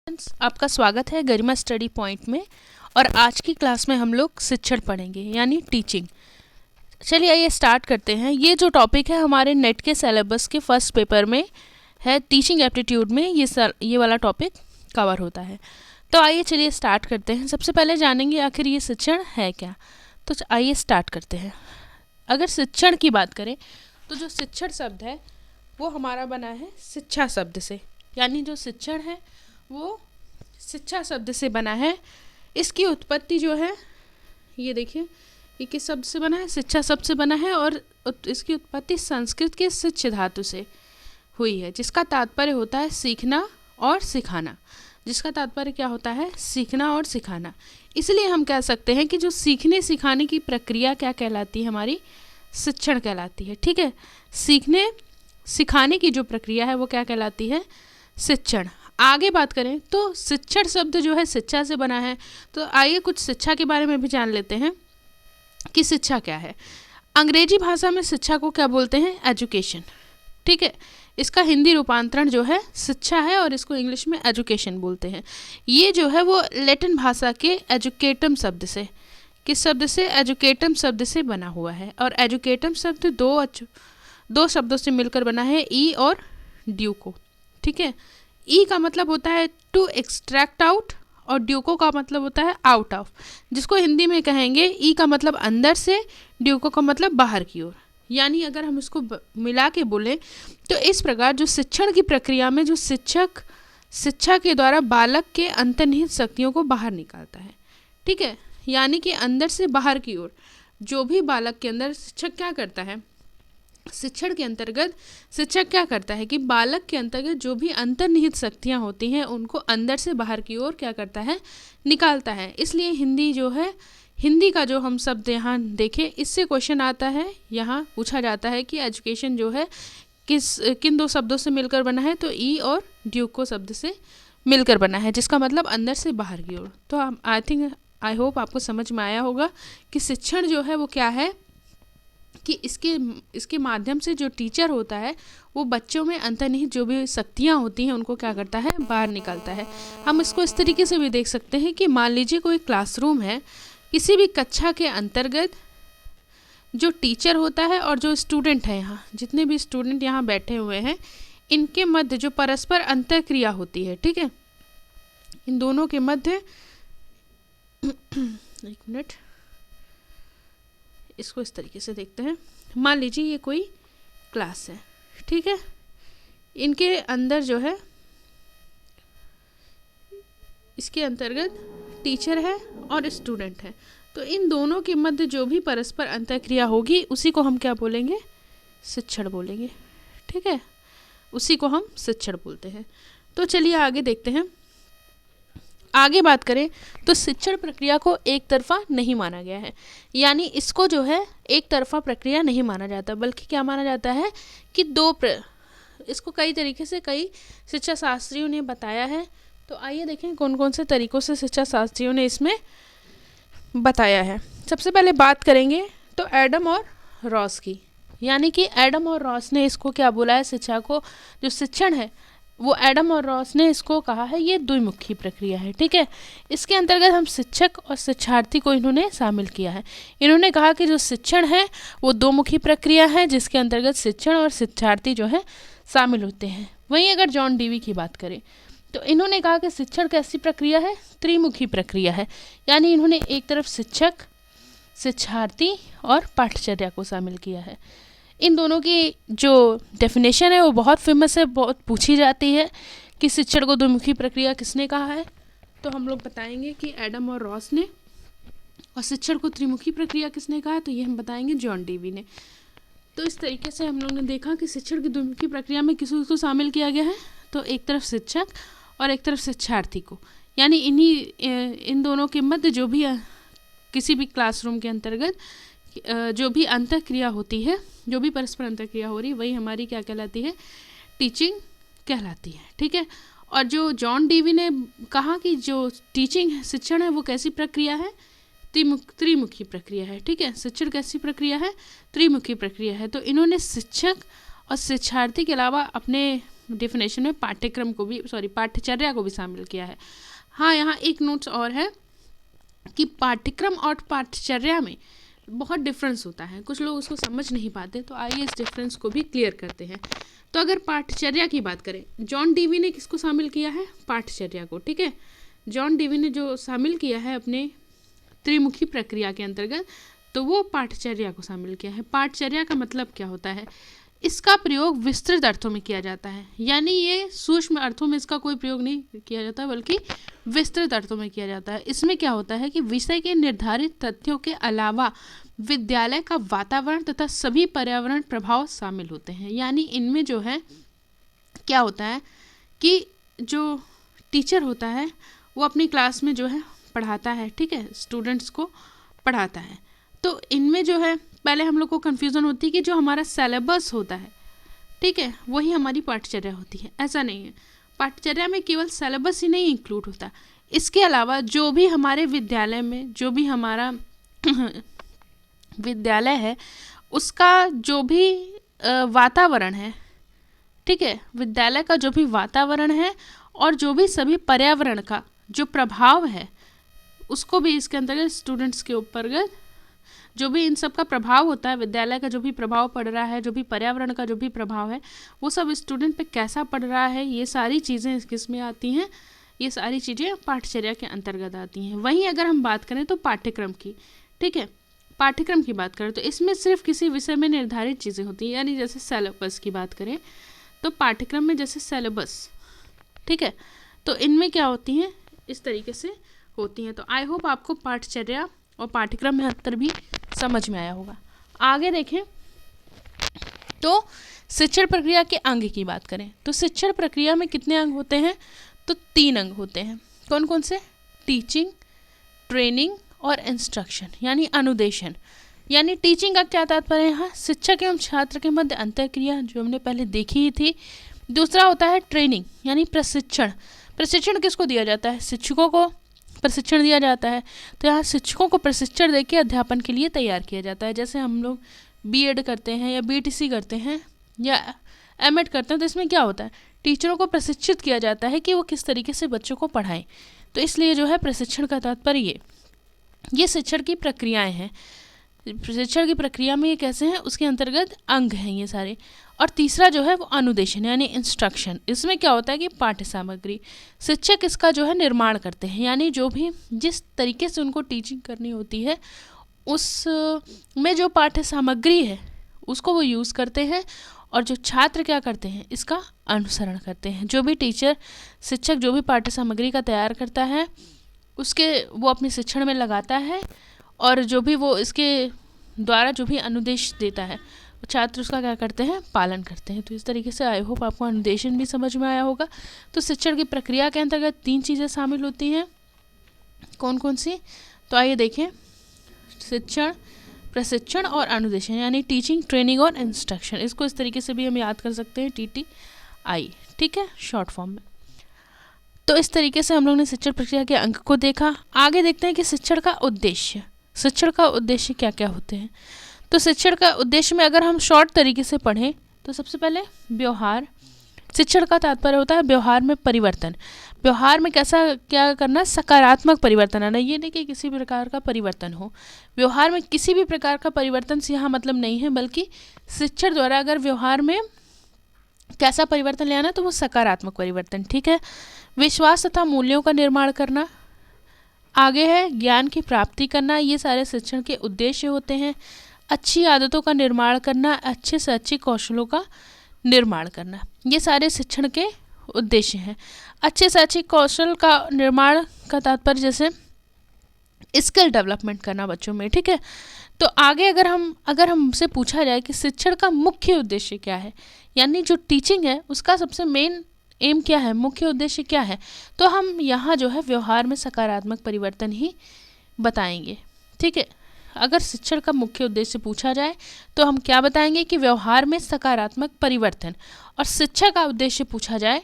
Friends, आपका स्वागत है गरिमा स्टडी पॉइंट में। और आज की क्लास में हम लोग शिक्षण पढ़ेंगे यानी टीचिंग। चलिए आइए स्टार्ट करते हैं। ये जो टॉपिक है हमारे नेट के सिलेबस के फर्स्ट पेपर में है, टीचिंग एप्टीट्यूड में ये वाला टॉपिक कवर होता है। तो आइए चलिए स्टार्ट करते हैं। सबसे पहले जानेंगे आखिर ये शिक्षण है क्या। तो आइए स्टार्ट करते हैं। अगर शिक्षण की बात करें तो जो शिक्षण शब्द है वो हमारा बना है शिक्षा शब्द से, यानी जो शिक्षण है वो शिक्षा शब्द से बना है। इसकी उत्पत्ति जो है ये देखिए, ये किस शब्द से बना है? शिक्षा शब्द से बना है। और इसकी उत्पत्ति संस्कृत के शिक्ष धातु से हुई है, जिसका तात्पर्य होता है सीखना और सिखाना। जिसका तात्पर्य क्या होता है? सीखना और सिखाना। इसलिए हम कह सकते हैं कि जो सीखने सिखाने की प्रक्रिया क्या कहलाती है? हमारी शिक्षण कहलाती है। ठीक है, सीखने सिखाने की जो प्रक्रिया है वो क्या कहलाती है? शिक्षण। आगे बात करें तो शिक्षण शब्द जो है शिक्षा से बना है। तो आइए कुछ शिक्षा के बारे में भी जान लेते हैं कि शिक्षा क्या है। अंग्रेजी भाषा में शिक्षा को क्या बोलते हैं? एजुकेशन। ठीक है, इसका हिंदी रूपांतरण जो है शिक्षा है और इसको इंग्लिश में एजुकेशन बोलते हैं। ये जो है वो लैटिन भाषा के एजुकेटम शब्द से, किस शब्द से? एजुकेटम शब्द से बना हुआ है। और एजुकेटम शब्द दो शब्दों से मिलकर बना है, ई और ड्यूको। ठीक है, ई का मतलब होता है टू एक्सट्रैक्ट आउट और ड्यूको का मतलब होता है आउट ऑफ, जिसको हिंदी में कहेंगे ई का मतलब अंदर से, ड्यूको का मतलब बाहर की ओर। यानी अगर हम इसको मिला के बोलें तो इस प्रकार जो शिक्षण की प्रक्रिया में जो शिक्षक शिक्षा के द्वारा बालक के अंतर्निहित शक्तियों को बाहर निकालता है। ठीक है, यानी कि अंदर से बाहर की ओर जो भी बालक के अंदर शिक्षक क्या करता है? शिक्षण के अंतर्गत शिक्षक क्या करता है कि बालक के अंतर्गत जो भी अंतर्निहित शक्तियाँ होती हैं उनको अंदर से बाहर की ओर क्या करता है? निकालता है। इसलिए हिंदी जो है, हिंदी का जो हम शब्द यहाँ देखें, इससे क्वेश्चन आता है। यहाँ पूछा जाता है कि एजुकेशन जो है किन दो शब्दों से मिलकर बना है? तो ई और ड्यूको शब्द से मिलकर बना है, जिसका मतलब अंदर से बाहर की ओर। तो आई होप आपको समझ में आया होगा कि शिक्षण जो है वो क्या है, कि इसके माध्यम से जो टीचर होता है वो बच्चों में अंतर्निहित जो भी शक्तियाँ होती हैं उनको क्या करता है? बाहर निकालता है। हम इसको इस तरीके से भी देख सकते हैं कि मान लीजिए कोई क्लासरूम है, किसी भी कक्षा के अंतर्गत जो टीचर होता है और जो स्टूडेंट है, यहाँ जितने भी स्टूडेंट यहाँ बैठे हुए हैं, इनके मध्य जो परस्पर अंतर्क्रिया होती है, ठीक है, इन दोनों के मध्य एक मिनट, इसको इस तरीके से देखते हैं। मान लीजिए ये कोई क्लास है, ठीक है, इनके अंदर जो है, इसके अंतर्गत टीचर है और स्टूडेंट है। तो इन दोनों के मध्य जो भी परस्पर अंतर्क्रिया होगी उसी को हम क्या बोलेंगे? शिक्षण बोलेंगे। ठीक है, उसी को हम शिक्षण बोलते हैं। तो चलिए आगे देखते हैं। आगे बात करें तो शिक्षण प्रक्रिया को एक तरफा नहीं माना गया है, यानी इसको जो है एक तरफा प्रक्रिया नहीं माना जाता, बल्कि क्या माना जाता है कि इसको कई तरीके से कई शिक्षा शास्त्रियों ने बताया है। तो आइए देखें कौन कौन से तरीक़ों से शिक्षा शास्त्रियों ने इसमें बताया है। सबसे पहले बात करेंगे तो एडम और रॉस की, यानी कि एडम और रॉस ने इसको क्या बोला है? शिक्षा को, जो शिक्षण है वो एडम और रॉस ने इसको कहा है ये द्विमुखी प्रक्रिया है। ठीक है, इसके अंतर्गत हम शिक्षक और शिक्षार्थी को इन्होंने शामिल किया है। इन्होंने कहा कि जो शिक्षण है वो दोमुखी प्रक्रिया है, जिसके अंतर्गत शिक्षण और शिक्षार्थी जो है शामिल होते हैं। वहीं अगर जॉन डीवी की बात करें तो इन्होंने कहा कि शिक्षण कैसी प्रक्रिया है? त्रिमुखी प्रक्रिया है, यानी इन्होंने एक तरफ शिक्षक, शिक्षार्थी और पाठचर्या को शामिल किया है। इन दोनों की जो डेफिनेशन है वो बहुत फेमस है, बहुत पूछी जाती है कि शिक्षण को द्विमुखी प्रक्रिया किसने कहा है? तो हम लोग बताएंगे कि एडम और रॉस ने। और शिक्षण को त्रिमुखी प्रक्रिया किसने कहा? तो ये हम बताएंगे जॉन डीवी ने। तो इस तरीके से हम लोग ने देखा कि शिक्षण की द्विमुखी प्रक्रिया में किसको शामिल किया गया है? तो एक तरफ शिक्षक और एक तरफ शिक्षार्थी को, यानी इन दोनों के मध्य जो भी किसी भी क्लासरूम के अंतर्गत जो भी अंतःक्रिया होती है, जो भी परस्पर अंतःक्रिया हो रही है, वही हमारी क्या कहलाती है? टीचिंग कहलाती है। ठीक है, और जो जॉन डीवी ने कहा कि जो टीचिंग शिक्षण है वो कैसी प्रक्रिया है? त्रिमुखी प्रक्रिया है। ठीक है, शिक्षण कैसी प्रक्रिया है? त्रिमुखी प्रक्रिया है। तो इन्होंने शिक्षक और शिक्षार्थी के अलावा अपने डेफिनेशन में पाठ्यक्रम को भी पाठ्यचर्या को भी शामिल किया है। हाँ, यहाँ एक नोट्स और है कि पाठ्यक्रम और पाठ्यचर्या में बहुत डिफरेंस होता है, कुछ लोग उसको समझ नहीं पाते, तो आइए इस डिफरेंस को भी क्लियर करते हैं। तो अगर पाठ्यचर्या की बात करें, जॉन डीवी ने किसको शामिल किया है? पाठ्यचर्या को। ठीक है, जॉन डीवी ने जो शामिल किया है अपने त्रिमुखी प्रक्रिया के अंतर्गत, तो वो पाठ्यचर्या को शामिल किया है। पाठ्यचर्या का मतलब क्या होता है? इसका प्रयोग विस्तृत अर्थों में किया जाता है, यानी ये सूक्ष्म अर्थों में इसका कोई प्रयोग नहीं किया जाता, बल्कि विस्तृत अर्थों में किया जाता है। इसमें क्या होता है कि विषय के निर्धारित तथ्यों के अलावा विद्यालय का वातावरण तथा सभी पर्यावरण प्रभाव शामिल होते हैं। यानी इनमें जो है क्या होता है कि जो टीचर होता है वो अपनी क्लास में जो है पढ़ाता है, ठीक है, स्टूडेंट्स को पढ़ाता है। तो इनमें जो है पहले हम लोग को कन्फ्यूज़न होती है कि जो हमारा सिलेबस होता है, ठीक है, वही हमारी पाठ्यचर्या होती है। ऐसा नहीं है, पाठ्यचर्या में केवल सिलेबस ही नहीं इंक्लूड होता, इसके अलावा जो भी हमारे विद्यालय में जो भी हमारा विद्यालय है उसका जो भी वातावरण है, ठीक है, विद्यालय का जो भी वातावरण है और जो भी सभी पर्यावरण का जो प्रभाव है उसको भी इसके अंतर्गत स्टूडेंट्स के ऊपर जो भी इन सब का प्रभाव होता है, विद्यालय का जो भी प्रभाव पड़ रहा है, जो भी पर्यावरण का जो भी प्रभाव है, वो सब स्टूडेंट पे कैसा पड़ रहा है, ये सारी चीज़ें किसमें आती हैं? ये सारी चीज़ें पाठ्यचर्या के अंतर्गत आती हैं। वहीं अगर हम बात करें तो पाठ्यक्रम की, ठीक है, पाठ्यक्रम की बात करें तो इसमें सिर्फ किसी विषय में निर्धारित चीज़ें होती हैं, यानी जैसे सिलेबस की बात करें तो पाठ्यक्रम में जैसे सिलेबस, ठीक है, तो इनमें क्या होती हैं, इस तरीके से होती हैं। तो आई होप आपको पाठ्यचर्या और पाठ्यक्रम में अंतर भी समझ में आया होगा। आगे देखें तो शिक्षण प्रक्रिया के अंग की बात करें तो शिक्षण प्रक्रिया में कितने अंग होते हैं? तो 3 अंग होते हैं। कौन कौन से? टीचिंग, ट्रेनिंग और इंस्ट्रक्शन, यानी अनुदेशन। यानी टीचिंग का क्या तात्पर्य है? यहाँ शिक्षक एवं छात्र के मध्य अंतःक्रिया, जो हमने पहले देखी ही थी। दूसरा होता है ट्रेनिंग, यानी प्रशिक्षण। प्रशिक्षण किसको दिया जाता है? शिक्षकों को प्रशिक्षण दिया जाता है। तो यहाँ शिक्षकों को प्रशिक्षण देकर अध्यापन के लिए तैयार किया जाता है। जैसे हम लोग बीएड करते हैं या बीटीसी करते हैं या एमएड करते हैं, तो इसमें क्या होता है? टीचरों को प्रशिक्षित किया जाता है कि वो किस तरीके से बच्चों को पढ़ाएं। तो इसलिए जो है प्रशिक्षण का तात्पर्य ये शिक्षण की प्रक्रियाएं हैं। शिक्षण की प्रक्रिया में ये कैसे हैं, उसके अंतर्गत अंग हैं ये सारे। और तीसरा जो है वो अनुदेशन, यानी इंस्ट्रक्शन। इसमें क्या होता है कि पाठ्य सामग्री, शिक्षक इसका जो है निर्माण करते हैं, यानी जो भी जिस तरीके से उनको टीचिंग करनी होती है उस में जो पाठ्य सामग्री है उसको वो यूज़ करते हैं, और जो छात्र क्या करते हैं, इसका अनुसरण करते हैं। जो भी टीचर, शिक्षक जो भी पाठ्य सामग्री का तैयार करता है उसके वो अपने शिक्षण में लगाता है, और जो भी वो इसके द्वारा जो भी अनुदेश देता है छात्र उसका क्या करते हैं, पालन करते हैं। तो इस तरीके से आई होप आपको अनुदेशन भी समझ में आया होगा। तो शिक्षण की प्रक्रिया के अंतर्गत 3 चीज़ें शामिल होती हैं। कौन कौन सी? तो आइए देखें, शिक्षण, प्रशिक्षण और अनुदेशन, यानी टीचिंग, ट्रेनिंग और इंस्ट्रक्शन। इसको इस तरीके से भी हम याद कर सकते हैं, TTI, ठीक है, शॉर्ट फॉर्म में। तो इस तरीके से हम लोग ने शिक्षण प्रक्रिया के अंग को देखा। आगे देखते हैं कि शिक्षण का उद्देश्य, शिक्षण का उद्देश्य क्या क्या होते हैं। तो शिक्षण का उद्देश्य में अगर हम शॉर्ट तरीके से पढ़ें तो सबसे पहले व्यवहार। शिक्षण का तात्पर्य होता है व्यवहार में परिवर्तन। व्यवहार में कैसा क्या करना? सकारात्मक परिवर्तन आना। ये नहीं कि किसी भी प्रकार का परिवर्तन हो, व्यवहार में किसी भी प्रकार का परिवर्तन से यहाँ मतलब नहीं है, बल्कि शिक्षण द्वारा अगर व्यवहार में कैसा परिवर्तन ले आना तो वो सकारात्मक परिवर्तन, ठीक है। विश्वास तथा मूल्यों का निर्माण करना। आगे है ज्ञान की प्राप्ति करना। ये सारे शिक्षण के उद्देश्य होते हैं। अच्छी आदतों का निर्माण करना, अच्छे से अच्छे कौशलों का निर्माण करना, ये सारे शिक्षण के उद्देश्य हैं। अच्छे से अच्छे कौशल का निर्माण का तात्पर्य जैसे स्किल डेवलपमेंट करना बच्चों में, ठीक है। तो आगे अगर हमसे पूछा जाए कि शिक्षण का मुख्य उद्देश्य क्या है, यानी जो टीचिंग है उसका सबसे मेन एम क्या है, मुख्य उद्देश्य क्या है, तो हम यहाँ जो है व्यवहार में सकारात्मक परिवर्तन ही बताएंगे, ठीक है। अगर शिक्षण का मुख्य उद्देश्य पूछा जाए तो हम क्या बताएंगे कि व्यवहार में सकारात्मक परिवर्तन। और शिक्षा का उद्देश्य पूछा जाए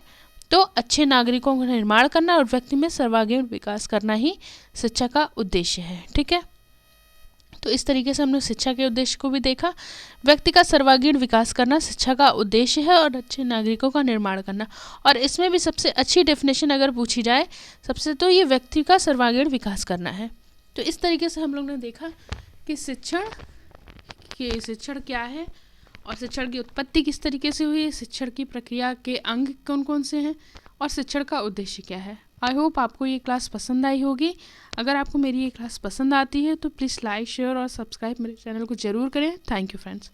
तो अच्छे नागरिकों का निर्माण करना और व्यक्ति में सर्वांगीण विकास करना ही शिक्षा का उद्देश्य है, ठीक है। तो इस तरीके से हमने शिक्षा के उद्देश्य को भी देखा। व्यक्ति का सर्वांगीण विकास करना शिक्षा का उद्देश्य है और अच्छे नागरिकों का निर्माण करना। और इसमें भी सबसे अच्छी डेफिनेशन अगर पूछी जाए सबसे, तो ये व्यक्ति का सर्वांगीण विकास करना है। तो इस तरीके से हम लोग ने देखा कि शिक्षण क्या है और शिक्षण की उत्पत्ति किस तरीके से हुई है, शिक्षण की प्रक्रिया के अंग कौन कौन से हैं और शिक्षण का उद्देश्य क्या है। आई होप आपको ये क्लास पसंद आई होगी। अगर आपको मेरी ये क्लास पसंद आती है तो प्लीज़ लाइक, शेयर और सब्सक्राइब मेरे चैनल को ज़रूर करें। Thank you friends.